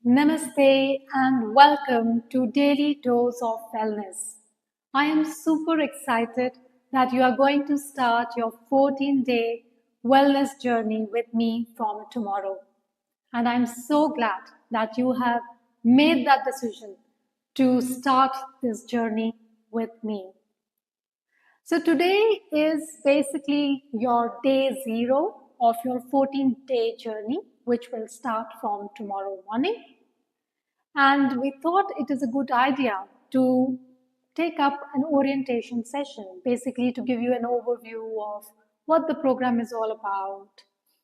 Namaste and welcome to Daily Dose of Wellness. I am super excited that you are going to start your 14-day wellness journey with me from tomorrow. And I'm so glad that you have made that decision to start this journey with me. So today is basically your day zero of your 14-day journey, which will start from tomorrow morning. And we thought it is a good idea to take up an orientation session, basically to give you an overview of what the program is all about,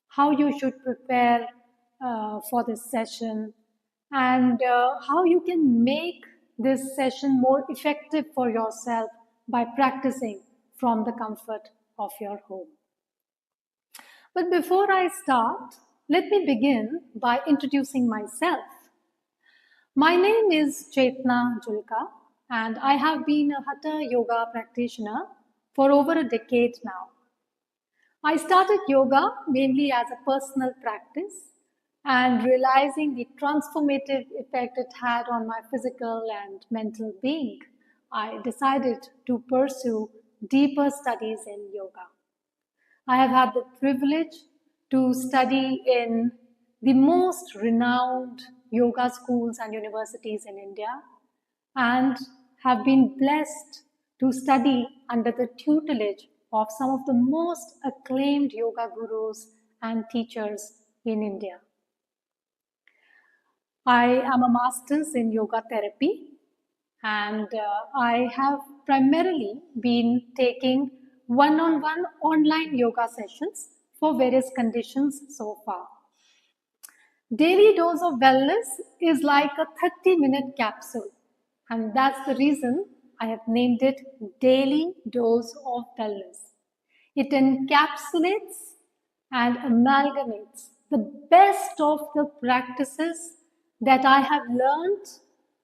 how you should prepare for this session, and how you can make this session more effective for yourself by practicing from the comfort of your home. But before I start, let me begin by introducing myself. My name is Chetna Julka, and I have been a Hatha yoga practitioner for over a decade now. I started yoga mainly as a personal practice, and realizing the transformative effect it had on my physical and mental being, I decided to pursue deeper studies in yoga. I have had the privilege to study in the most renowned yoga schools and universities in India and have been blessed to study under the tutelage of some of the most acclaimed yoga gurus and teachers in India. I am a master's in yoga therapy and I have primarily been taking one-on-one online yoga sessions for various conditions so far. Daily Dose of Wellness is like a 30-minute capsule, and that's the reason I have named it Daily Dose of Wellness. It encapsulates and amalgamates the best of the practices that I have learned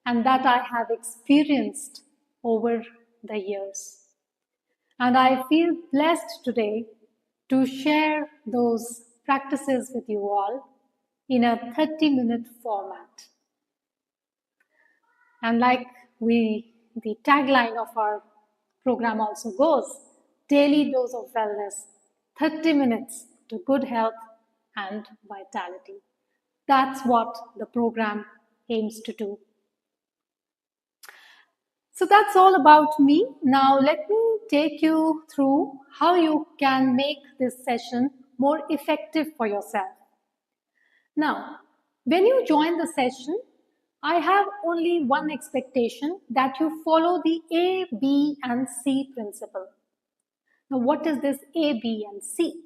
and that I have experienced over the years. And I feel blessed today to share those practices with you all in a 30-minute format. And like the tagline of our program also goes, Daily Dose of Wellness, 30 minutes to good health and vitality. That's what the program aims to do. So that's all about me. Now let me take you through how you can make this session more effective for yourself. Now, when you join the session, I have only one expectation, that you follow the A, B, and C principle. Now, what is this A, B, and C?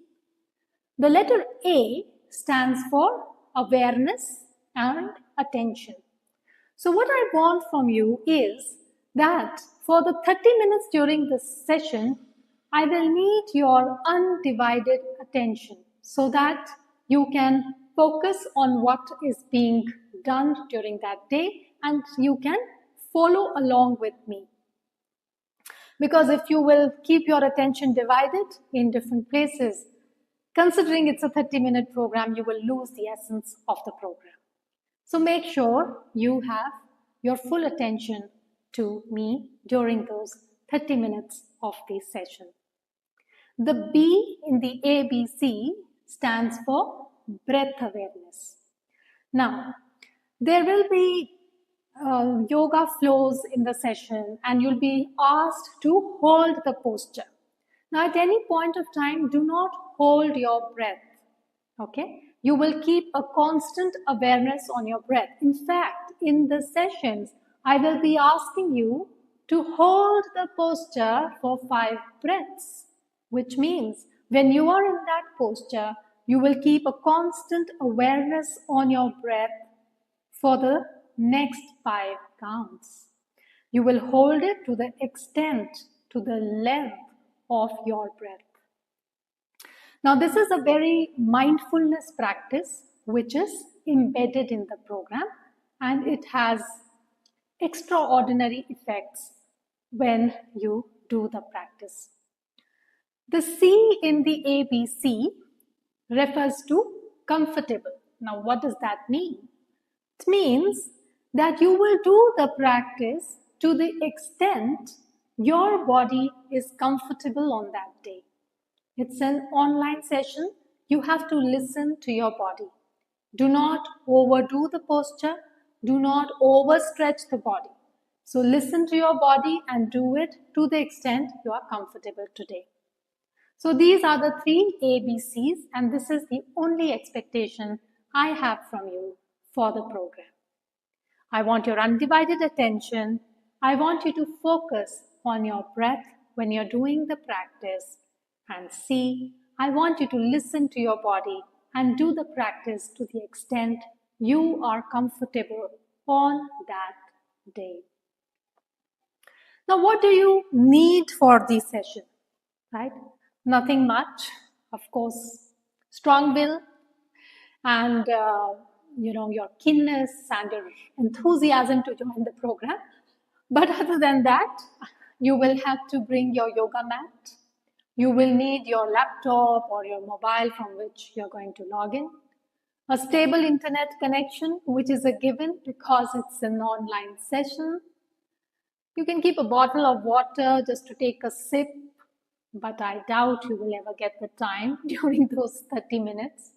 The letter A stands for awareness and attention. So what I want from you is that for the 30 minutes during this session, I will need your undivided attention so that you can focus on what is being done during that day and you can follow along with me. Because if you will keep your attention divided in different places, considering it's a 30-minute program, you will lose the essence of the program. So make sure you have your full attention to me during those 30 minutes of the session. The B in the ABC stands for breath awareness. Now, there will be yoga flows in the session and you'll be asked to hold the posture. Now, at any point of time, do not hold your breath, okay? You will keep a constant awareness on your breath. In fact, in the sessions, I will be asking you to hold the posture for 5 breaths, which means when you are in that posture, you will keep a constant awareness on your breath for the next 5 counts. You will hold it to the extent, to the length of your breath. Now, this is a very mindfulness practice which is embedded in the program and it has extraordinary effects when you do the practice. The C in the ABC refers to comfortable. Now, what does that mean? It means that you will do the practice to the extent your body is comfortable on that day. It's an online session. You have to listen to your body. Do not overdo the posture. Do not overstretch the body. So listen to your body and do it to the extent you are comfortable today. So these are the 3 ABCs, and this is the only expectation I have from you for the program. I want your undivided attention. I want you to focus on your breath when you're doing the practice. And C, I want you to listen to your body and do the practice to the extent you are comfortable on that day. Now, what do you need for this session? Right? Nothing much. Of course, strong will and your keenness and your enthusiasm to join the program. But other than that, you will have to bring your yoga mat. You will need your laptop or your mobile from which you're going to log in. A stable internet connection, which is a given because it's an online session. You can keep a bottle of water just to take a sip, but I doubt you will ever get the time during those 30 minutes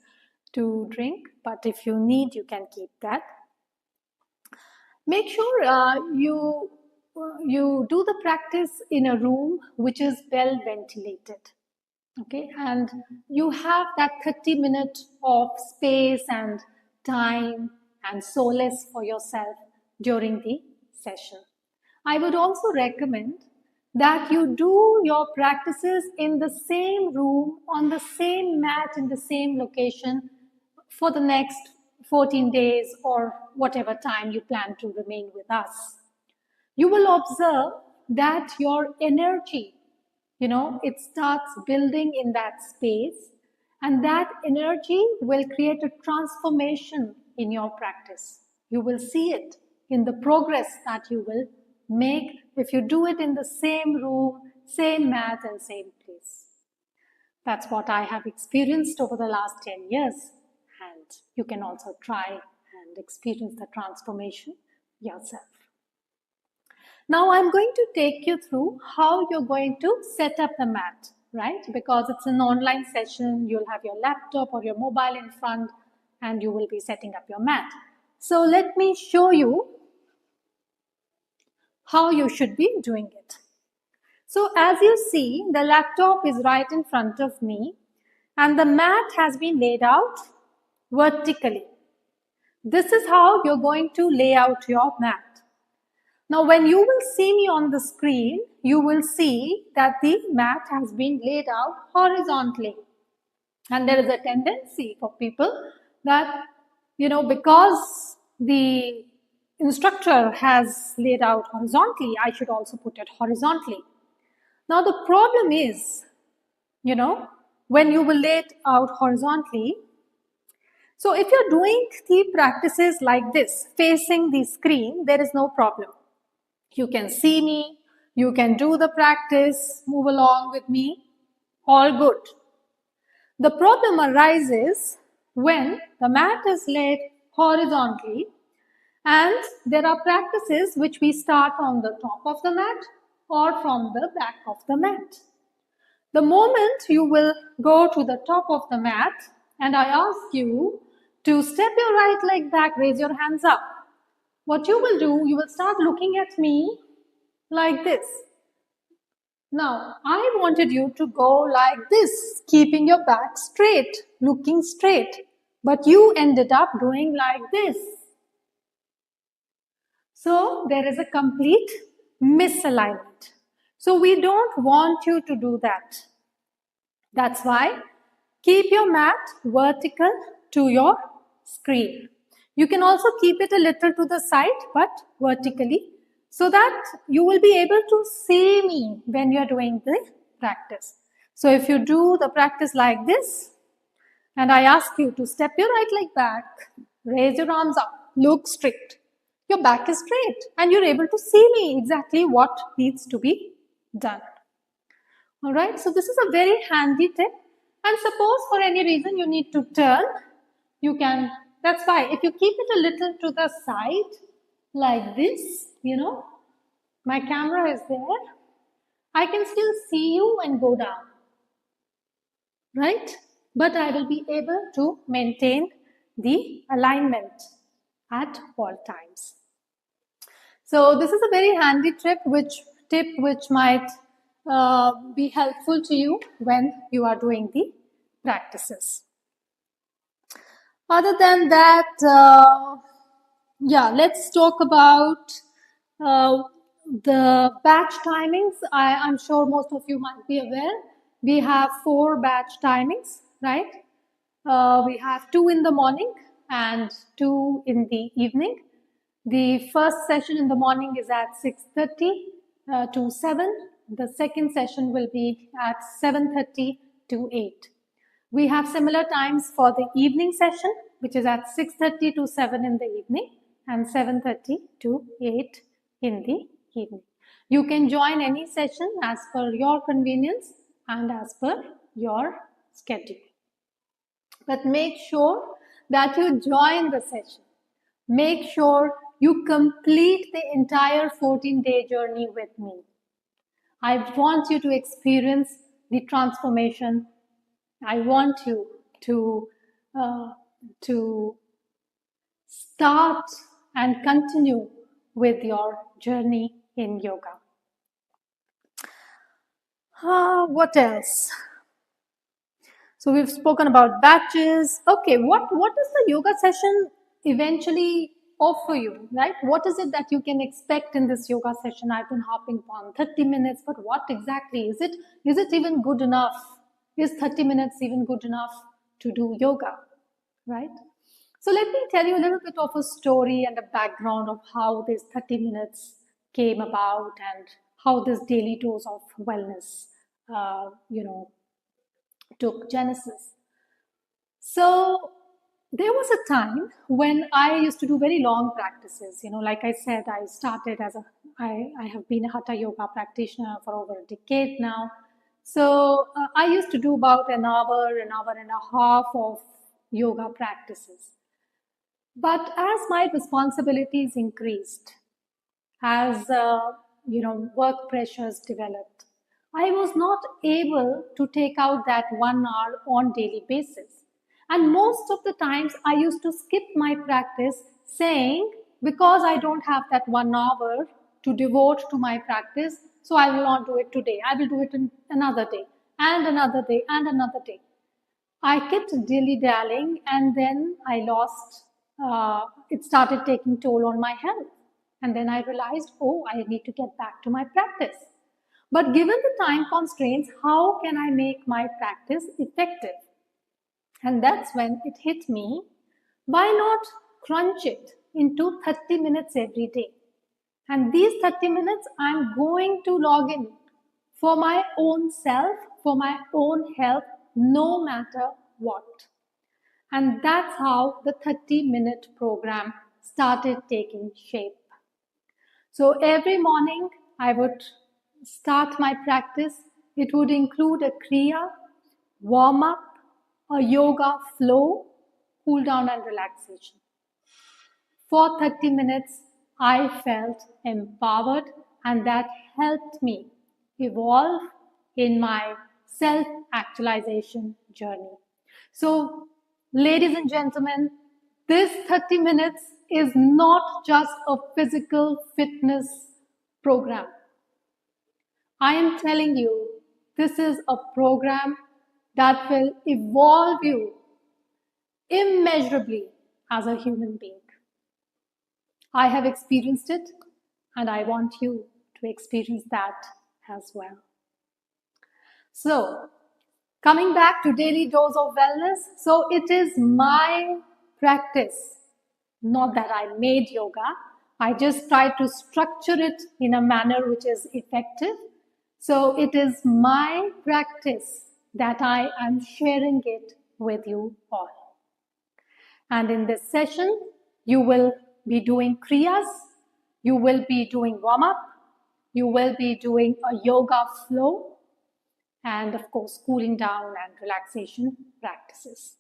to drink. But if you need, you can keep that. Make sure you do the practice in a room which is well ventilated. Okay, and you have that 30 minutes of space and time and solace for yourself during the session. I would also recommend that you do your practices in the same room, on the same mat, in the same location for the next 14 days or whatever time you plan to remain with us. You will observe that your energy, it starts building in that space, and that energy will create a transformation in your practice. You will see it in the progress that you will make if you do it in the same room, same mat, and same place. That's what I have experienced over the last 10 years, and you can also try and experience the transformation yourself. Now I'm going to take you through how you're going to set up the mat, right? Because it's an online session, you'll have your laptop or your mobile in front and you will be setting up your mat. So let me show you how you should be doing it. So as you see, the laptop is right in front of me and the mat has been laid out vertically. This is how you're going to lay out your mat. Now, when you will see me on the screen, you will see that the mat has been laid out horizontally. And there is a tendency for people that, because the instructor has laid out horizontally, I should also put it horizontally. Now, the problem is, when you will lay it out horizontally, so if you're doing the practices like this, facing the screen, there is no problem. You can see me, you can do the practice, move along with me, all good. The problem arises when the mat is laid horizontally and there are practices which we start on the top of the mat or from the back of the mat. The moment you will go to the top of the mat and I ask you to step your right leg back, raise your hands up. What you will do, you will start looking at me like this. Now, I wanted you to go like this, keeping your back straight, looking straight. But you ended up doing like this. So, there is a complete misalignment. So, we don't want you to do that. That's why keep your mat vertical to your screen. You can also keep it a little to the side, but vertically, so that you will be able to see me when you are doing the practice. So if you do the practice like this, and I ask you to step your right leg back, raise your arms up, look straight. Your back is straight, and you're able to see me exactly what needs to be done. Alright, so this is a very handy tip. And suppose for any reason you need to turn, you can That's why if you keep it a little to the side, like this, my camera is there, I can still see you and go down, right? But I will be able to maintain the alignment at all times. So this is a very handy tip which might be helpful to you when you are doing the practices. Other than that, let's talk about the batch timings. I'm sure most of you might be aware. We have 4 batch timings, right? We have 2 in the morning and 2 in the evening. The first session in the morning is at 6:30 to 7. The second session will be at 7:30 to 8. We have similar times for the evening session, which is at 6:30 to 7 in the evening and 7:30 to 8 in the evening. You can join any session as per your convenience and as per your schedule. But make sure that you join the session. Make sure you complete the entire 14-day journey with me. I want you to experience the transformation. I want you to start and continue with your journey in yoga. What else? So we've spoken about batches. Okay, what does the yoga session eventually offer you, right? What is it that you can expect in this yoga session? I've been hopping on 30 minutes, but what exactly is it? Is it even good enough? Is 30 minutes even good enough to do yoga, right? So let me tell you a little bit of a story and a background of how this 30 minutes came about and how this daily dose of wellness, took genesis. So there was a time when I used to do very long practices. Like I said, I have been a Hatha yoga practitioner for over a decade now. So I used to do about an hour and a half of yoga practices. But as my responsibilities increased, as work pressures developed, I was not able to take out that 1 hour on daily basis. And most of the times I used to skip my practice saying, because I don't have that 1 hour to devote to my practice, so I will not do it today. I will do it another day and another day and another day. I kept dilly-dallying and then I lost, it started taking toll on my health. And then I realized, I need to get back to my practice. But given the time constraints, how can I make my practice effective? And that's when it hit me, why not crunch it into 30 minutes every day? And these 30 minutes, I'm going to log in for my own self, for my own health, no matter what. And that's how the 30-minute program started taking shape. So every morning I would start my practice. It would include a kriya, warm up, a yoga flow, cool down and relaxation. For 30 minutes, I felt empowered, and that helped me evolve in my self-actualization journey. So, ladies and gentlemen, this 30 minutes is not just a physical fitness program. I am telling you, this is a program that will evolve you immeasurably as a human being. I have experienced it, and I want you to experience that as well. So, coming back to daily dose of wellness, so it is my practice, not that I made yoga. I just tried to structure it in a manner which is effective. So it is my practice that I am sharing it with you all. And in this session, you will be doing kriyas, you will be doing warm-up, you will be doing a yoga flow, and of course, cooling down and relaxation practices.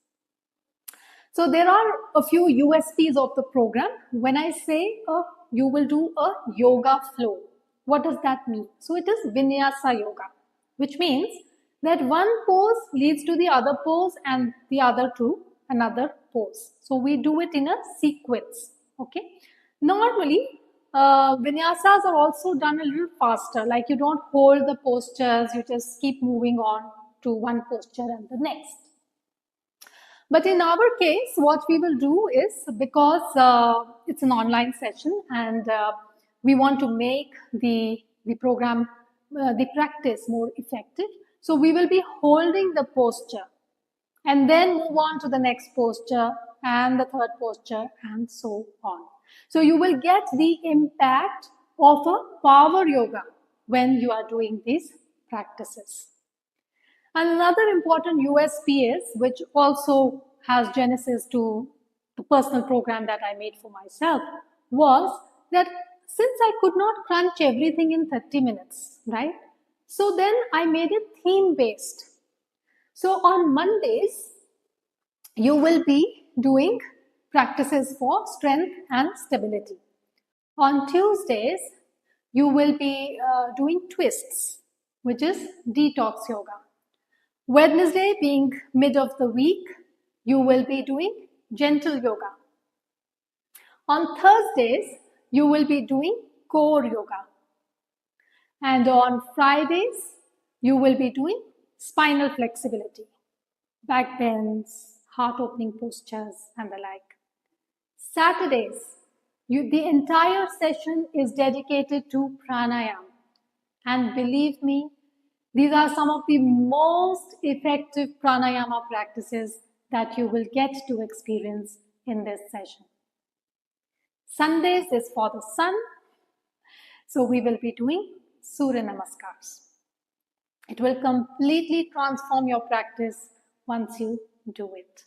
So there are a few USPs of the program. When I say you will do a yoga flow, what does that mean? So it is Vinyasa yoga, which means that one pose leads to the other pose and the other to another pose. So we do it in a sequence. Okay. Normally, vinyasas are also done a little faster. Like you don't hold the postures, you just keep moving on to one posture and the next. But in our case, what we will do is, because it's an online session and we want to make the program, the practice more effective, so we will be holding the posture and then move on to the next posture and the third posture and so on. So you will get the impact of a power yoga when you are doing these practices. And another important USP is, which also has genesis to the personal program that I made for myself, was that since I could not crunch everything in 30 minutes, right? So then I made it theme-based. So on Mondays, you will be doing practices for strength and stability. On Tuesdays, you will be doing twists, which is detox yoga. Wednesday, being mid of the week, you will be doing gentle yoga. On Thursdays, you will be doing core yoga. And on Fridays, you will be doing spinal flexibility, back bends, heart opening postures, and the like. Saturdays, the entire session is dedicated to pranayama. And believe me, these are some of the most effective pranayama practices that you will get to experience in this session. Sundays is for the sun, so we will be doing Surya Namaskars. It will completely transform your practice once you do it.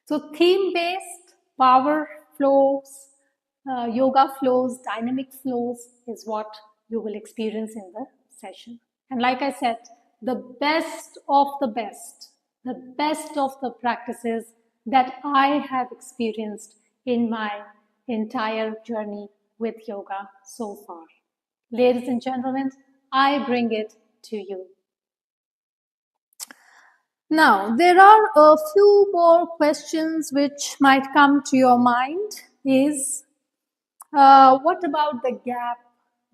So theme-based power flows, yoga flows, dynamic flows is what you will experience in the session. And like I said, the best of the practices that I have experienced in my entire journey with yoga so far. Ladies and gentlemen, I bring it to you. Now, there are a few more questions which might come to your mind is, what about the gap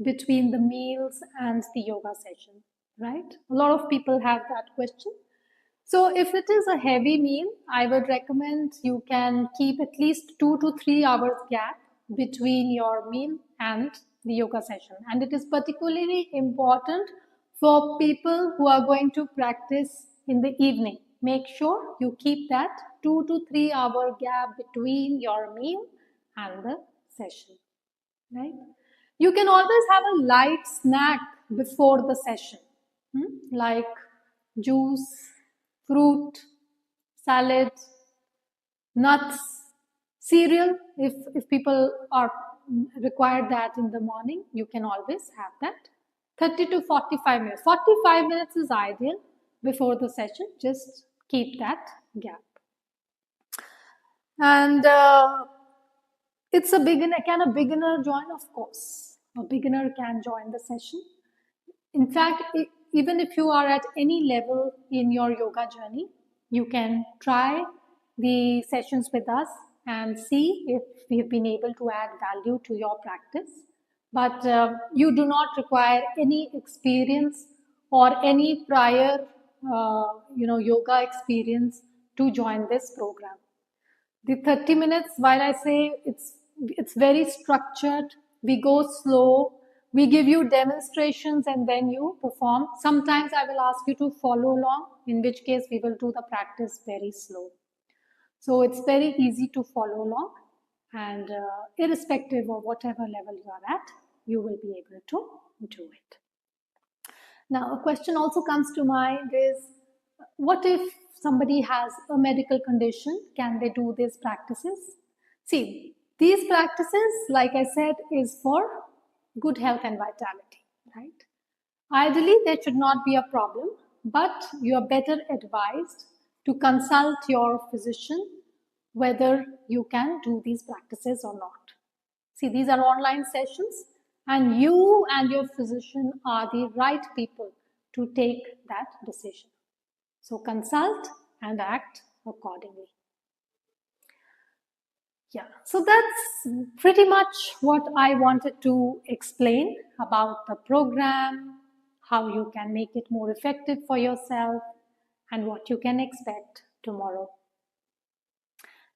between the meals and the yoga session, right? A lot of people have that question. So if it is a heavy meal, I would recommend you can keep at least 2 to 3 hours gap between your meal and the yoga session. And it is particularly important for people who are going to practice in the evening. Make sure you keep that 2 to 3 hour gap between your meal and the session, right? You can always have a light snack before the session, like juice, fruit, salad, nuts, cereal. If people are require that in the morning, you can always have that. 30 to 45 minutes. 45 minutes is ideal before the session. Just keep that gap. And it's a beginner. Can a beginner join? Of course. A beginner can join the session. In fact, even if you are at any level in your yoga journey, you can try the sessions with us and see if we've been able to add value to your practice. But you do not require any experience or any prior yoga experience to join this program. The 30 minutes, while I say it's very structured, we go slow, we give you demonstrations and then you perform. Sometimes I will ask you to follow along, in which case we will do the practice very slow. So it's very easy to follow along, and irrespective of whatever level you are at, you will be able to do it. Now, a question also comes to mind is, what if somebody has a medical condition? Can they do these practices? See, these practices, like I said, is for good health and vitality, right? Ideally, there should not be a problem, but you are better advised to consult your physician whether you can do these practices or not. See, these are online sessions, and you and your physician are the right people to take that decision. So consult and act accordingly. Yeah, so that's pretty much what I wanted to explain about the program, how you can make it more effective for yourself, and what you can expect tomorrow.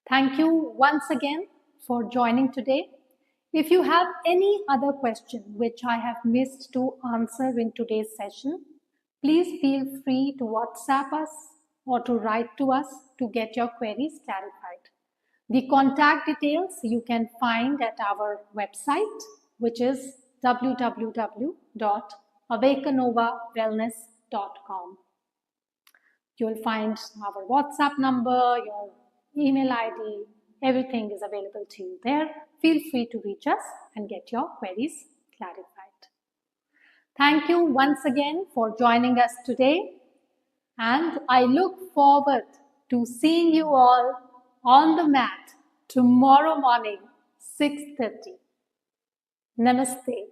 Thank you once again for joining today. If you have any other question which I have missed to answer in today's session, please feel free to WhatsApp us or to write to us to get your queries clarified. The contact details you can find at our website, which is www.awakenovawellness.com. You'll find our WhatsApp number, your email ID, everything is available to you there. Feel free to reach us and get your queries clarified. Thank you once again for joining us today, and I look forward to seeing you all on the mat tomorrow morning, 6:30. Namaste.